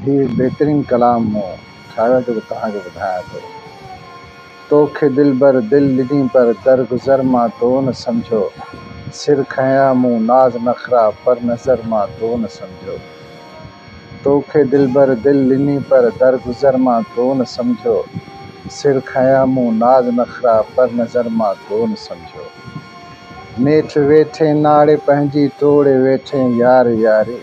ही बेहतरीन कलाम हो ठाहियो जेको तव्हांखे ॿुधायां थो। तोखे दिलबर दिल ॾिनी पर दरगुज़र मां तो न सम्झो, सिर खयां मूं नाज़ नखरा पर नज़र मां तो न सम्झो। तोखे दिलबर दिल ॾिनी पर दरगुज़र मां तो न सम्झो, सिर खयां मूं नाज़ नखरा पर नज़र मां तो न सम्झो। नेठ वेठे नाड़े पंहिंजी टोड़े वेठे यार यारी,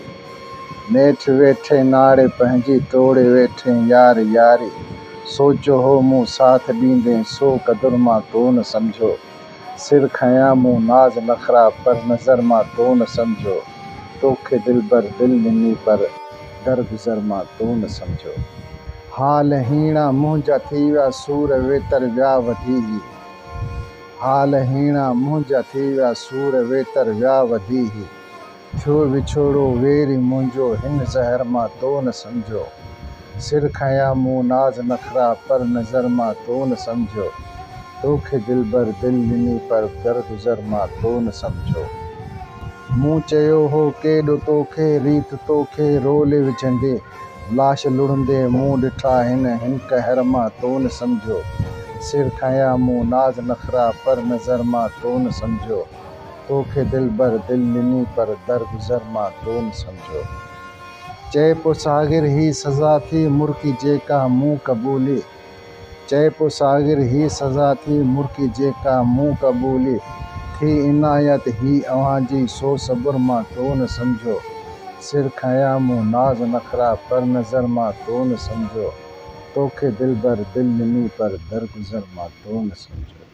नेठ वेठे नाड़े पंहिंजी टोड़े वेठे यार यारी, सोचो हो मूं साथ ॾींदे सो क़दुर मां तो न सम्झो, सिर खयां मूं नाज़ नखरा पर नज़र मां तो न सम्झो। तोखे दिलबर दिल ॾिनी पर दरगुज़र मां तो न सम्झो। हाल हीणा मुंहिंजा थी विया सूर वेतर विया वधी, हाल हीणा मुंहिंजा थी विया सूर वेतर विया वधी, थियो विछोड़ो वेरी मुंहिंजो हिन ज़हर मां तो न सम्झो, सिर खयां मूं नाज़ नखरा पर नज़र मां तो न सम्झो। तोखे दिलबर दिल ॾिनी पर दरगुज़र मां तो न सम्झो। मूं चयो हो केॾो तोखे रीत तोखे रोले विझंदे, लाश लुड़ंदे मूं ॾिठा हिन कहर मां तो न सम्झो, सिर खयां मूं नाज़ नखरा पर नज़र मां तो न सम्झो। तोखे दिलबर दिल ॾिनी पर दरगुज़र मां तो न सम्झो। चए पो सागिर ही सज़ा थी मुर्की जेका मूं क़बूली, चए पो सागिर ही सज़ा थी मुर्की जेका मूं क़बूली, थी इनायत ही अव्हांजी सो सबुर मां तो न सम्झो, सिर खयां मूं नाज़ नखरा पर नज़र मां तो न सम्झो। तोखे दिलबर दिल ॾिनी पर दरगुज़र मां तो न सम्झो।